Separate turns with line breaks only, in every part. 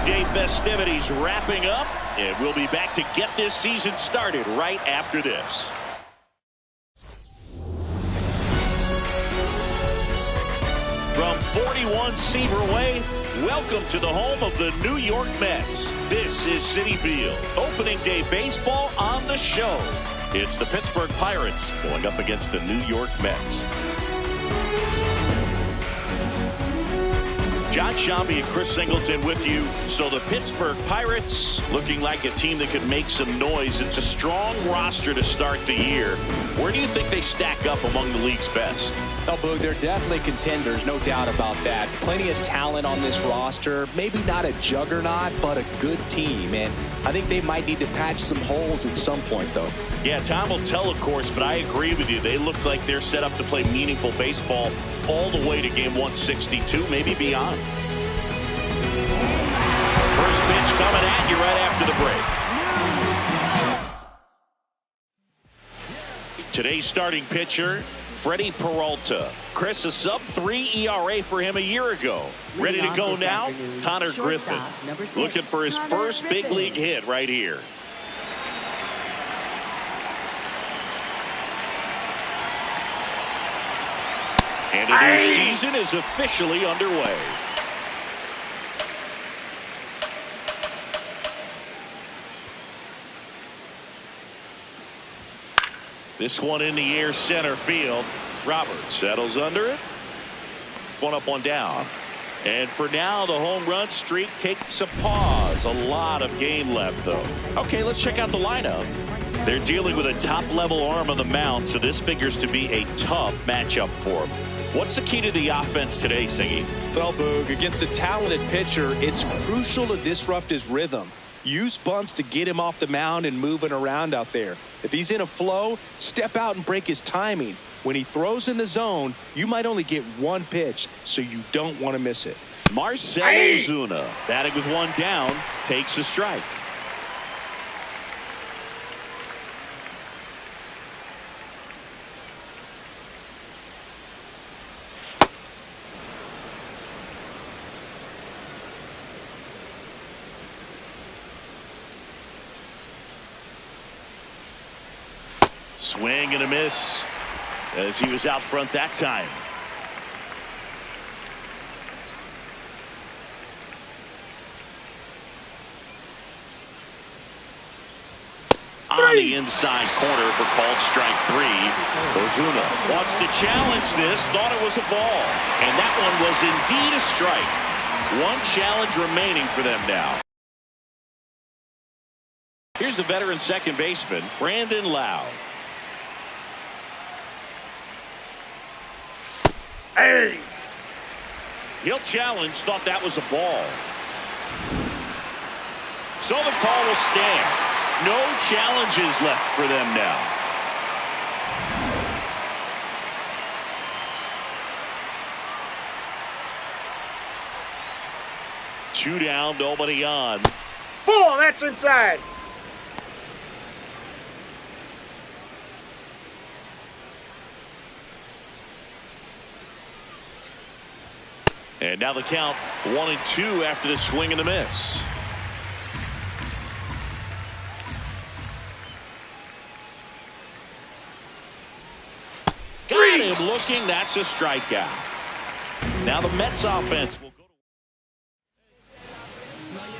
Day festivities wrapping up, and we'll be back to get this season started right after this. From 41 Seaver Way, welcome to the home of the New York Mets. This is Citi Field. Opening day baseball on the show. It's the Pittsburgh Pirates going up against the New York Mets. John Shambi and Chris Singleton with you. So the Pittsburgh Pirates looking like a team that could make some noise. It's a strong roster to start the year. Where do you think they stack up among the league's best?
Oh, Boog, they're definitely contenders, no doubt about that. Plenty of talent on this roster. Maybe not a juggernaut, but a good team. And I think they might need to patch some holes at some point, though.
Yeah, time will tell, of course, but I agree with you. They look like they're set up to play meaningful baseball all the way to game 162, maybe beyond. First pitch coming at you right after the break. Today's starting pitcher, Freddie Peralta. Chris, a sub-3 ERA for him a year ago. Ready to go now? Connor Griffin looking for his first big league hit right here. And a new season is officially underway. This one in the air, center field. Roberts settles under it. One up, one down. And for now, the home run streak takes a pause. A lot of game left, though. Okay, let's check out the lineup. They're dealing with a top-level arm on the mound, so this figures to be a tough matchup for them. What's the key to the offense today, Singy?
Well, Boog, against a talented pitcher, it's crucial to disrupt his rhythm. Use bunts to get him off the mound and moving around out there. If he's in a flow, step out and break his timing. When he throws in the zone, you might only get one pitch, so you don't want to miss it.
Marcell Ozuna, batting with one down, takes a strike. Swing and a miss as he was out front that time. On the inside corner for called strike 3. Ozuna wants to challenge this, thought it was a ball, and that one was indeed a strike. One challenge remaining for them now. Here's the veteran second baseman, Brandon Lowe. He'll challenge, thought that was a ball. So the call will stand. No challenges left for them now. Two down, nobody on.
Ball, that's inside.
And now the count 1-2 after the swing and a miss. Got him looking. That's a strikeout. Now the Mets offense will go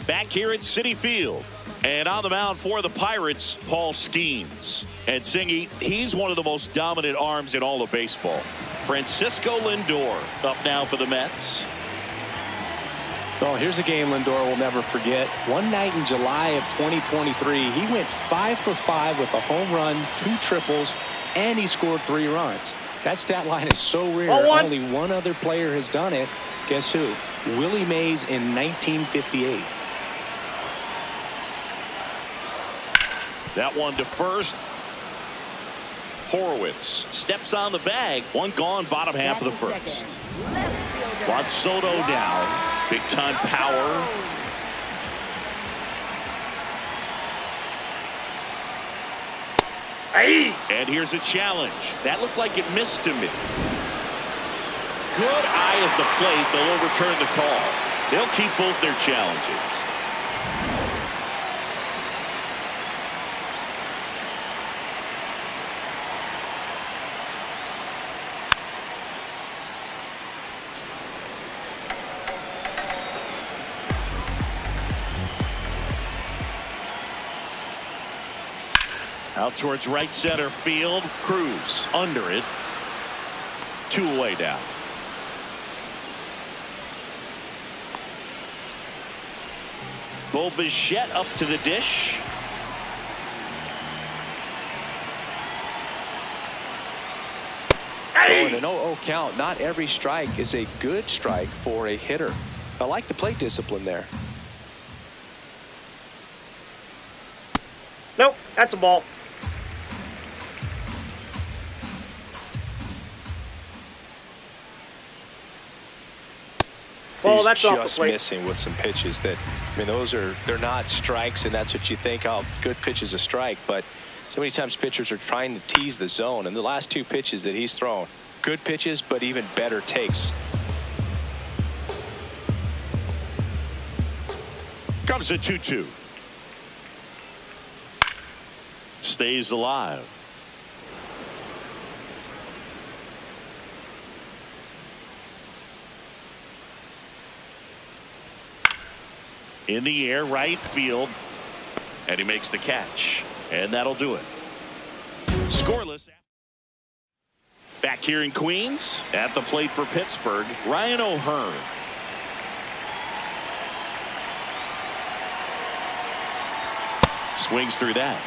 back here at Citi Field. And on the mound for the Pirates, Paul Skeens. And Singy, he's one of the most dominant arms in all of baseball. Francisco Lindor up now for the Mets.
Oh, here's a game Lindor will never forget. One night in July of 2023, he went 5 for 5 with a home run, 2 triples, and he scored 3 runs. That stat line is so rare. Only one other player has done it. Guess who? Willie Mays in 1958.
That one to first. Horowitz steps on the bag. One gone, bottom half of the first. Juan Soto down. Big time power. And here's a challenge. That looked like it missed to me. Good eye at the plate. They'll overturn the call. They'll keep both their challenges. Out towards right center field. Cruz under it. 2 away now. Bo Bichette up to the dish.
Oh, and an 0-0 count. Not every strike is a good strike for a hitter. I like the plate discipline there.
Nope, that's a ball. Well, that's off the
just
plate.
missing with some pitches that, I mean, they're not strikes, and that's what you think, oh, good pitch is a strike. But so many times pitchers are trying to tease the zone, and the last 2 pitches that he's thrown, good pitches, but even better takes.
Comes a 2-2. Stays alive. In the air, right field, and he makes the catch, and that'll do it. Scoreless. Back here in Queens, at the plate for Pittsburgh, Ryan O'Hearn. Swings through that.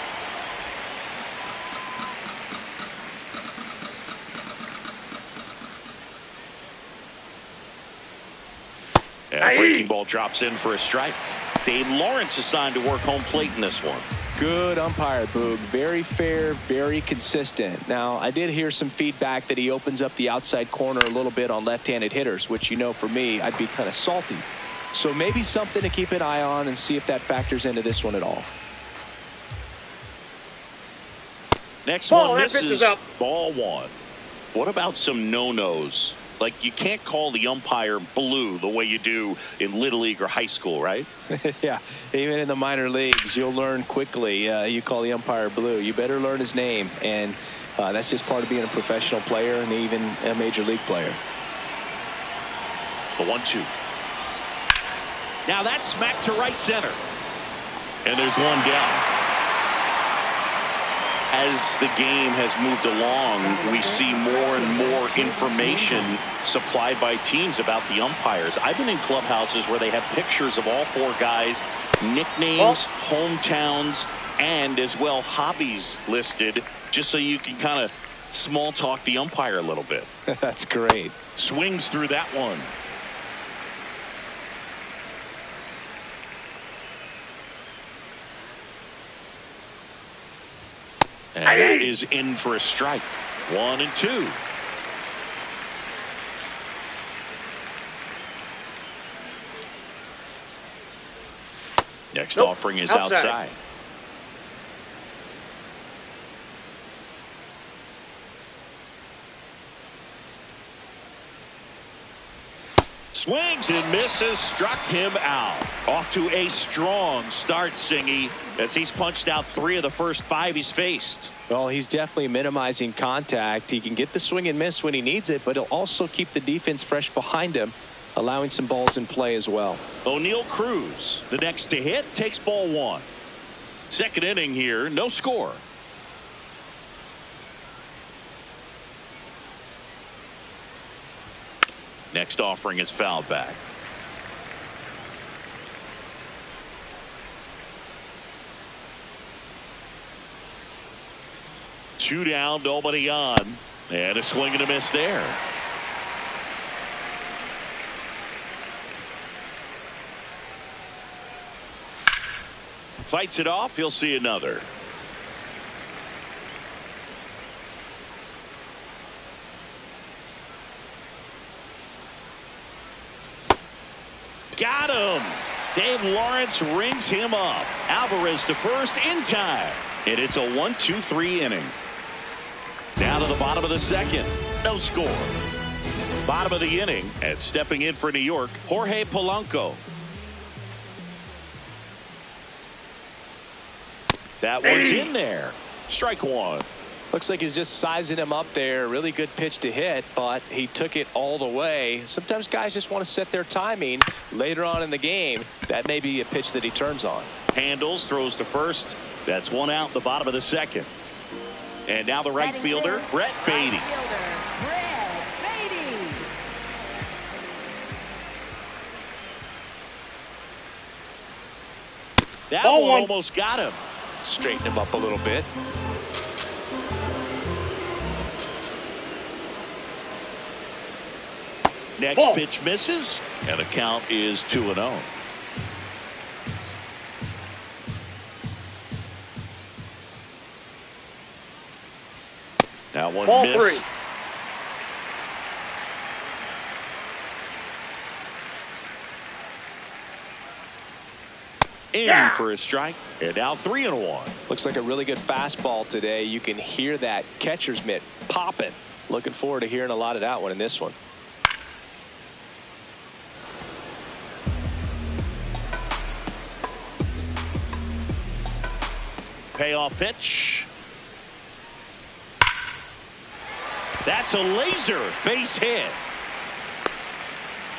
And a breaking ball drops in for a strike. Dave Lawrence assigned to work home plate in this one.
Good umpire, Boog. Very fair, very consistent. Now, I did hear some feedback that he opens up the outside corner a little bit on left-handed hitters, which, you know, for me, I'd be kind of salty. So maybe something to keep an eye on and see if that factors into this one at all.
Next
Ball,
one
that pitch is
misses.
up.
Ball 1. What about some no-nos? Like, you can't call the umpire blue the way you do in Little League or high school, right?
Yeah, even in the minor leagues, you'll learn quickly. You call the umpire blue. You better learn his name, and that's just part of being a professional player and even a major league player.
The 1-2. Now that's smacked to right center. And there's one down. As the game has moved along, we see more and more information supplied by teams about the umpires. I've been in clubhouses where they have pictures of all 4 guys, nicknames, hometowns, and as well hobbies listed, just so you can kind of small talk the umpire a little bit.
That's great.
Swings through that one. And that is in for a strike. 1-2. Next offering is outside. Swings and misses, struck him out. Off to a strong start, Singy, as he's punched out 3 of the first 5 he's faced.
Well, he's definitely minimizing contact. He can get the swing and miss when he needs it, but he'll also keep the defense fresh behind him, allowing some balls in play as well.
O'Neal Cruz, the next to hit, takes ball 1. Second inning here, no score. Next offering is fouled back. Two down, nobody on, and a swing and a miss there. Fights it off. He'll see another. Got him. Dave Lawrence rings him up. Alvarez to first in time. And it's a 1-2-3 inning. Down to the bottom of the second. No score. Bottom of the inning. And stepping in for New York, Jorge Polanco. That one's in there. Strike 1.
Looks like he's just sizing him up there. Really good pitch to hit, but he took it all the way. Sometimes guys just want to set their timing later on in the game. That may be a pitch that he turns on.
Handles, throws to first. That's one out, the bottom of the second. And now the right fielder, Brett Beatty. That one almost got him.
Straighten him up a little bit.
Next pitch misses, and the count is 2-0. That one
Ball
missed.
3.
In for a strike, and now 3-1.
Looks like a really good fastball today. You can hear that catcher's mitt popping. Looking forward to hearing a lot of that one in this one.
Payoff pitch. That's a laser base hit.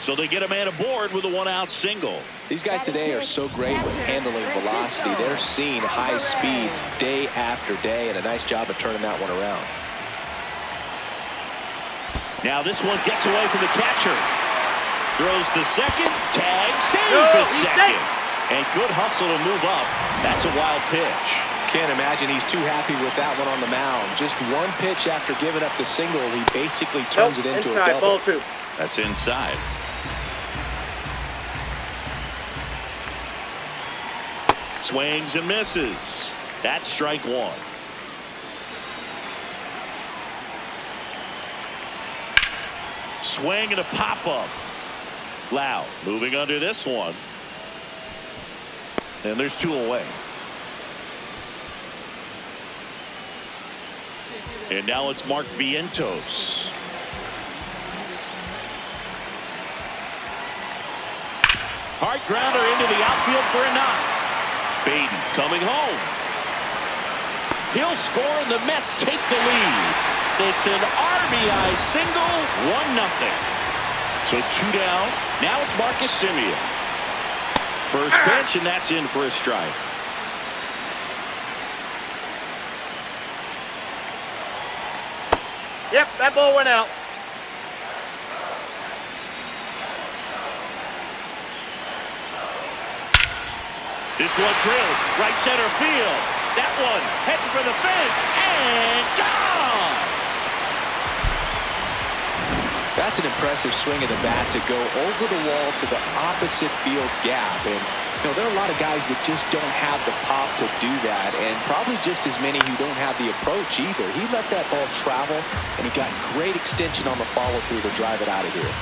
So they get a man aboard with a 1-out single.
These guys today are so great with handling velocity. They're seeing high speeds day after day, and a nice job of turning that one around.
Now this one gets away from the catcher. Throws to second. Tag. Saved at second. And good hustle to move up. That's a wild pitch.
Can't imagine he's too happy with that one on the mound. Just one pitch after giving up the single, he basically turns it into a double.
Ball 2.
That's inside. Swings and misses. That's strike 1. Swing and a pop-up. Loud moving under this one. And there's 2 away. And now it's Mark Vientos. Hard grounder into the outfield for a knock. Beatty coming home. He'll score and the Mets take the lead. It's an RBI single, 1-0. So 2 down. Now it's Marcus Semien. First pitch, and that's in for a strike.
Yep, that ball went out.
This one drilled right center field. That one heading for the fence and gone.
That's an impressive swing of the bat to go over the wall to the opposite field gap. And you know, there are a lot of guys that just don't have the pop to do that, and probably just as many who don't have the approach either. He let that ball travel, and he got great extension on the follow-through to drive it out of here.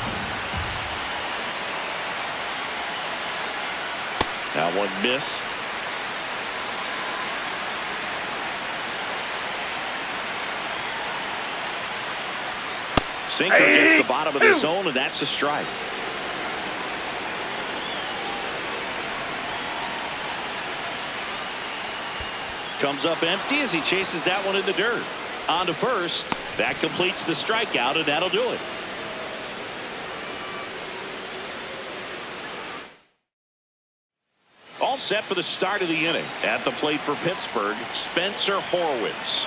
That one missed. Sinker hits the bottom of the zone, and that's a strike. Comes up empty as he chases that one in the dirt. On to first. That completes the strikeout, and that'll do it. All set for the start of the inning. At the plate for Pittsburgh, Spencer Horwitz.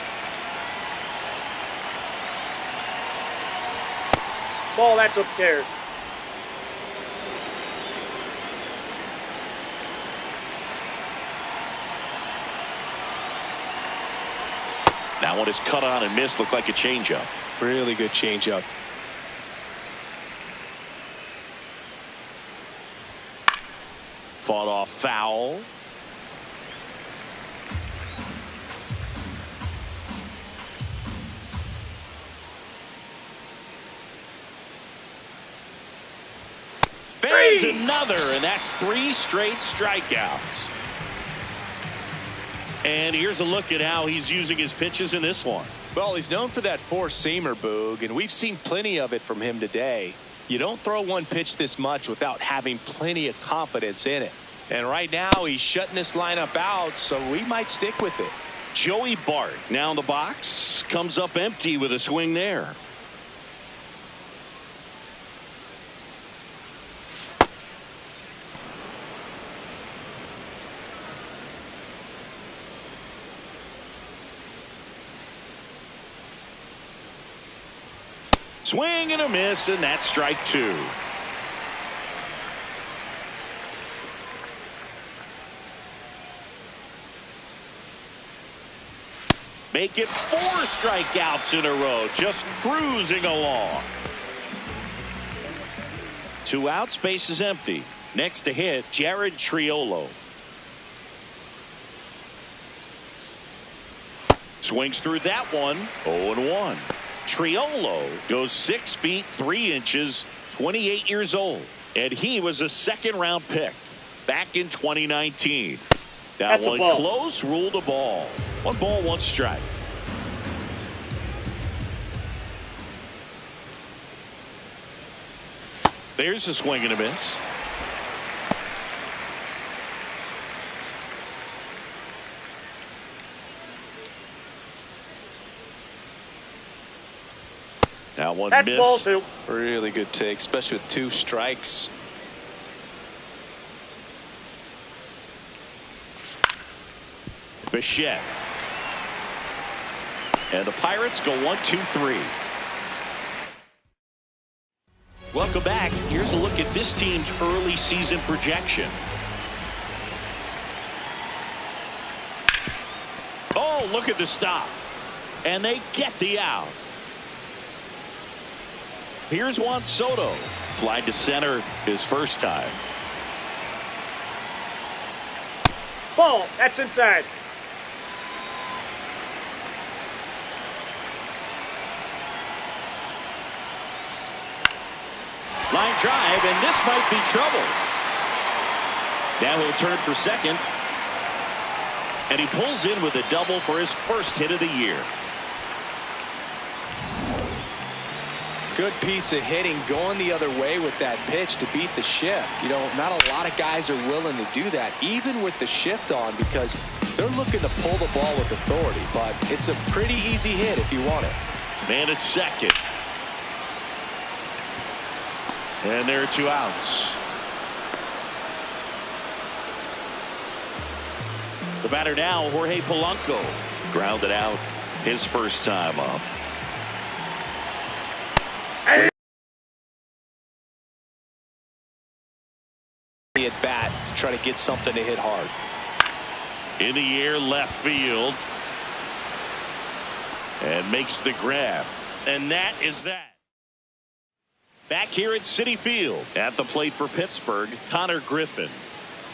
Ball, that's upstairs.
That one is cut on and missed. Looked like a changeup.
Really good changeup.
Fought off foul. Fans another, and that's 3 straight strikeouts. And here's a look at how he's using his pitches in this one.
Well, he's known for that four-seamer, Boog, and we've seen plenty of it from him today. You don't throw one pitch this much without having plenty of confidence in it. And right now, he's shutting this lineup out, so we might stick with it.
Joey Bart now in the box. Comes up empty with a swing there. Swing and a miss, and that's strike two. Make it 4 strikeouts in a row, just cruising along. 2 outs, base is empty. Next to hit, Jared Triolo. Swings through that one, 0-1. Triolo goes 6 feet 3 inches, 28 years old, and he was a second-round pick back in 2019. That one close, ruled a ball. 1 ball, 1 strike. There's a swing and a miss. That one missed.
Ball 2.
Really good take, especially with 2 strikes.
Bichette. And the Pirates go 1-2-3. Welcome back. Here's a look at this team's early season projection. Oh, look at the stop. And they get the out. Here's Juan Soto. Fly to center his first time.
Ball. That's inside.
Line drive, and this might be trouble. Now he'll turn for second. And he pulls in with a double for his first hit of the year.
Good piece of hitting, going the other way with that pitch to beat the shift. You know, not a lot of guys are willing to do that, even with the shift on, because they're looking to pull the ball with authority. But it's a pretty easy hit if you want it.
Man at second. And there are 2 outs. The batter now, Jorge Polanco. Grounded out his first time up.
At bat to try to get something to hit hard.
In the air, left field. And makes the grab. And that is that. Back here at Citi Field, at the plate for Pittsburgh, Connor Griffin.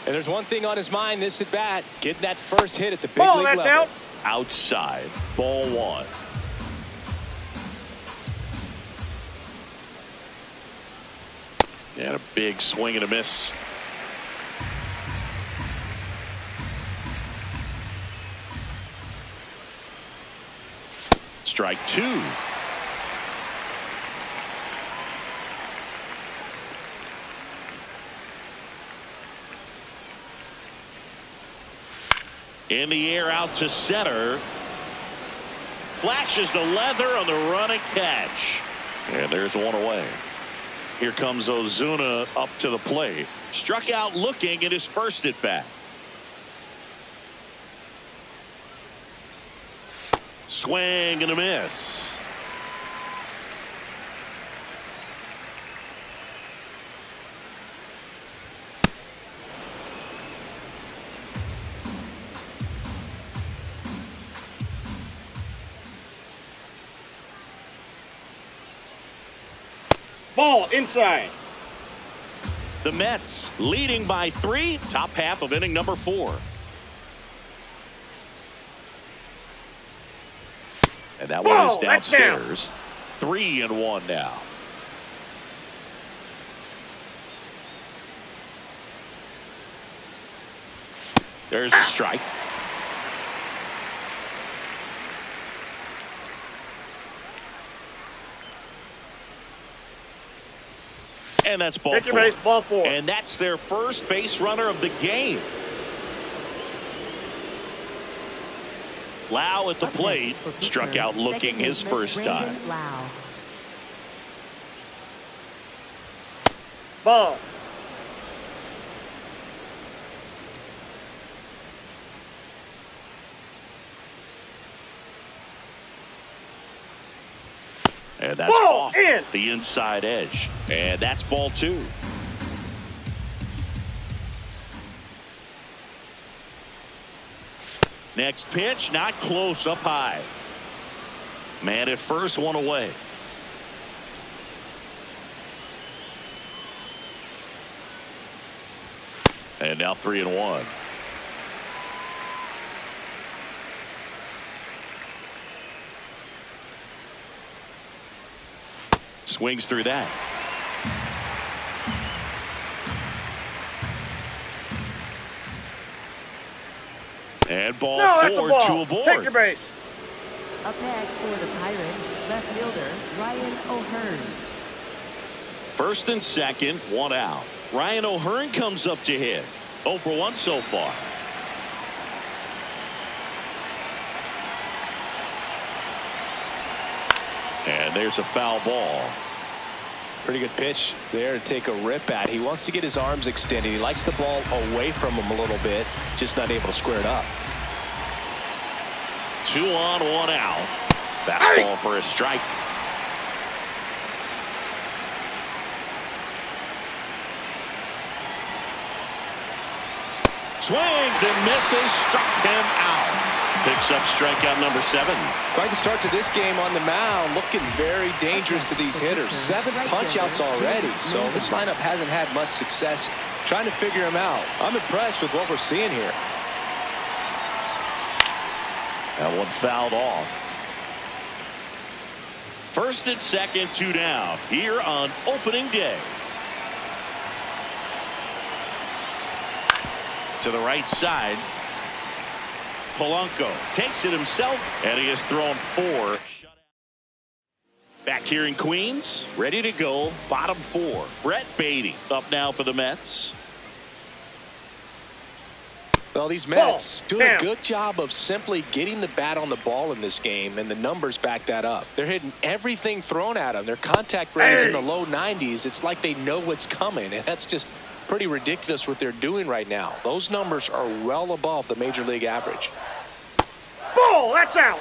And there's one thing on his mind this at bat, getting that first hit at the big
ball,
league
that's
level.
out.
Outside, ball 1. And a big swing and a miss. Strike 2. In the air, out to center. Flashes the leather on the running catch. And there's one away. Here comes Ozuna up to the plate. Struck out looking at his first at bat. Swing and a miss.
Ball inside.
The Mets leading by 3, top half of inning number 4. And that one is downstairs. 3-1 now. There's a strike. And that's ball 4.
Base, ball 4.
And that's their first base runner of the game. Lau at the plate. Struck out looking his first time.
Ball.
And that's
Ball
off
in.
the inside edge. And that's ball 2. Next pitch, not close, up high. Man at first, one away. And now 3-1. Swings through that. And ball 4, 2 aboard.
Take your base.
Up next for the Pirates, left fielder Ryan O'Hearn.
First and second, 1 out. Ryan O'Hearn comes up to hit. 0 for 1 so far. And there's a foul ball.
Pretty good pitch there to take a rip at. He wants to get his arms extended. He likes the ball away from him a little bit, just not able to square it up.
2 on, 1 out. Fastball for a strike. Swings and misses, struck him out. Picks up strikeout number 7.
Quite the start to this game on the mound. Looking very dangerous to these hitters. 7 punch-outs already. So this lineup hasn't had much success trying to figure him out. I'm impressed with what we're seeing here.
That one fouled off. First and second, 2 down here on opening day. To the right side. Polanco takes it himself, and he has thrown 4. Back here in Queens, ready to go, bottom 4. Brett Beatty up now for the Mets.
Well, these Mets doing a good job of simply getting the bat on the ball in this game, and the numbers back that up. They're hitting everything thrown at them. Their contact rate is in the low 90s. It's like they know what's coming, and that's just pretty ridiculous what they're doing right now. Those numbers are well above the major league average.
Ball, that's out.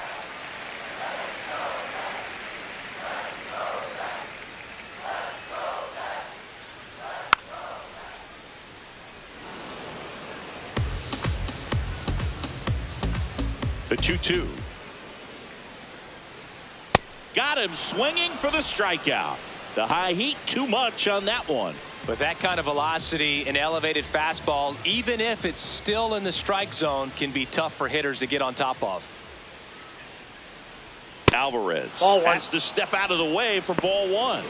The 2-2. Got him swinging for the strikeout. The high heat, too much on that one.
With that kind of velocity, an elevated fastball, even if it's still in the strike zone, can be tough for hitters to get on top of.
Alvarez has to step out of the way for ball 1.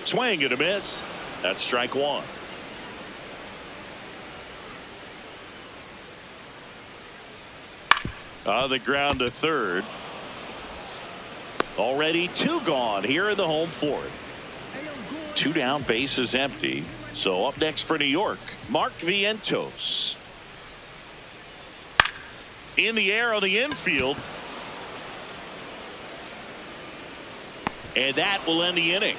Swing and a miss. That's strike 1. On the ground to third. Already 2 gone here in the home 4th. 2 down, bases empty. So up next for New York, Mark Vientos. In the air on the infield. And that will end the inning.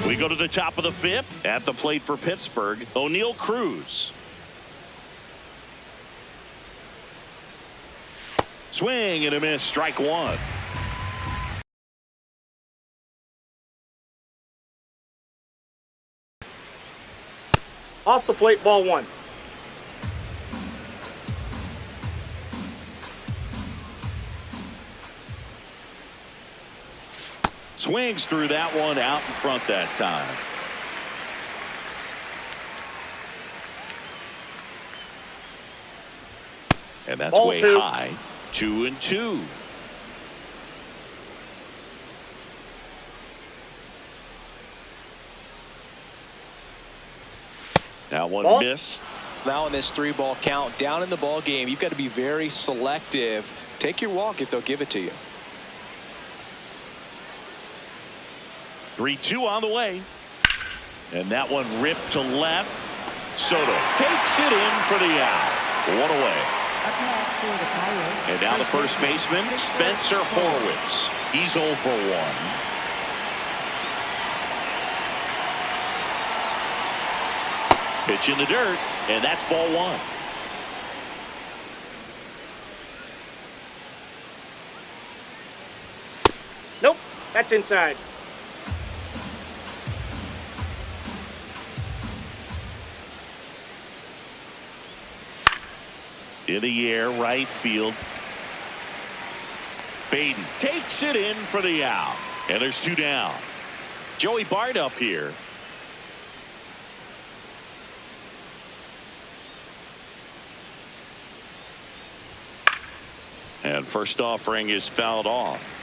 We go to the top of the 5th. At the plate for Pittsburgh, O'Neal Cruz. Swing and a miss, strike 1.
Off the plate, ball 1.
Swings through that one, out in front that time. And that's
ball
way
2.
high. 2-2. That one missed.
Now in this 3-ball count, down in the ball game, you've got to be very selective. Take your walk if they'll give it to you.
3-2 on the way. And that one ripped to left. Soto takes it in for the out. 1 away. And now the first baseman, Spencer Horwitz. He's 0 for 1. Pitch in the dirt, and that's ball one.
Nope, that's inside.
In the air, right field. Baden takes it in for the out. And there's two down. Joey Bart up here. And first offering is fouled off.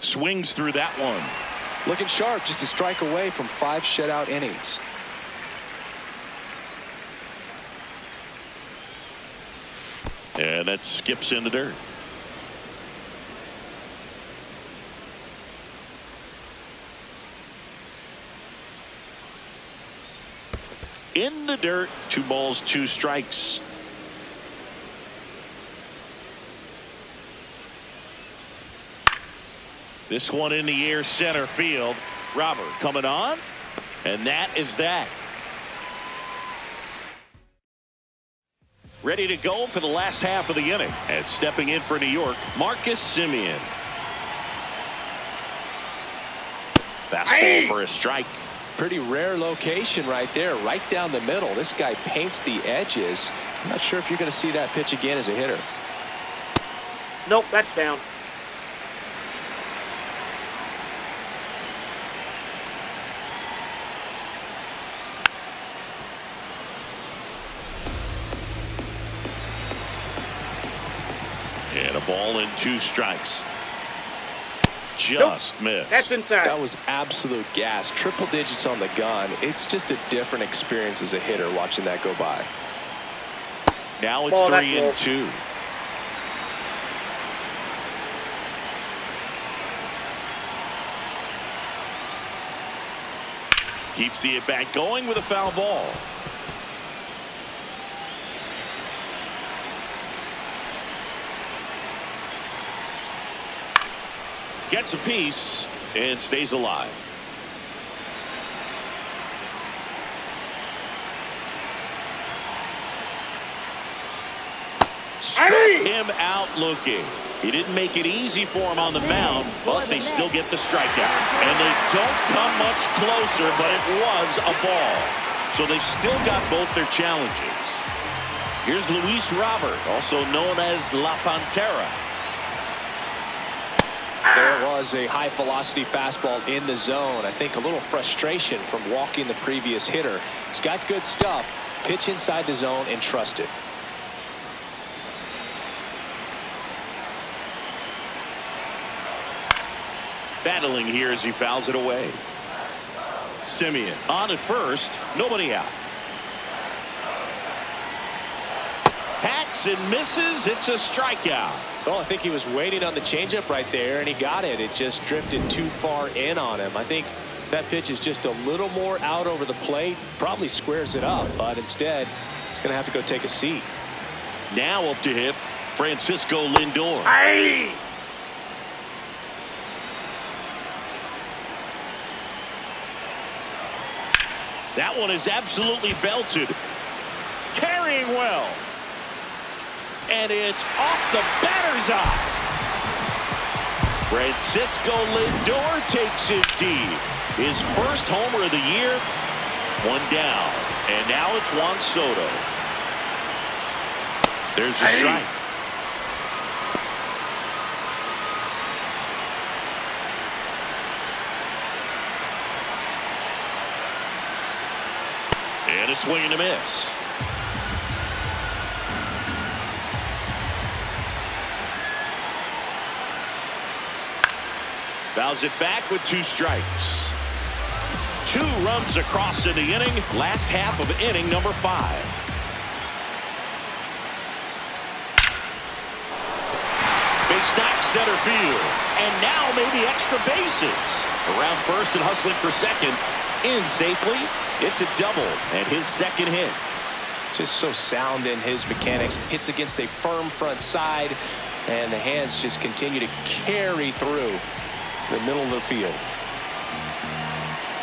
Swings through that one.
Looking sharp, just a strike away from 5 shutout innings.
And that skips in the dirt. In the dirt, 2 balls, 2 strikes. This one in the air, center field. Robert coming on, and that is that. Ready to go for the last half of the inning. And stepping in for New York, Marcus Semien. Fastball for a strike.
Pretty rare location right there, right down the middle. This guy paints the edges. I'm not sure if you're going to see that pitch again as a hitter.
Nope, that's down.
And a ball and 2 strikes. Just missed.
That's inside.
That was absolute gas. Triple digits on the gun. It's just a different experience as a hitter watching that go by.
Now it's 3-2. Keeps the at-bat going with a foul ball. Gets a piece and stays alive. Struck him out looking. He didn't make it easy for him on the mound, but they still get the strikeout. And they don't come much closer, but it was a ball. So they've still got both their challenges. Here's Luis Robert, also known as La Pantera.
There was a high velocity fastball in the zone. I think a little frustration from walking the previous hitter. He's got good stuff. Pitch inside the zone and trust it.
Battling here as he fouls it away. Semien on at first, nobody out. Hacks and misses. It's a strikeout.
Well, I think he was waiting on the changeup right there, and he got it. It just drifted too far in on him. I think that pitch is just a little more out over the plate. Probably squares it up, but instead, he's going to have to go take a seat.
Now up to hit Francisco Lindor.
Aye!
That one is absolutely belted. Carrying well. And it's off the batter's eye. Francisco Lindor takes it deep. His first homer of the year. 1 down. And now it's Juan Soto. There's the strike. And a swing and a miss. Fouls it back with 2 strikes. 2 runs across in the inning. Last half of inning number 5. Big stack center field. And now maybe extra bases. Around first and hustling for second. In safely. It's a double and his second hit.
Just so sound in his mechanics. Hits against a firm front side. And the hands just continue to carry through the middle of the field.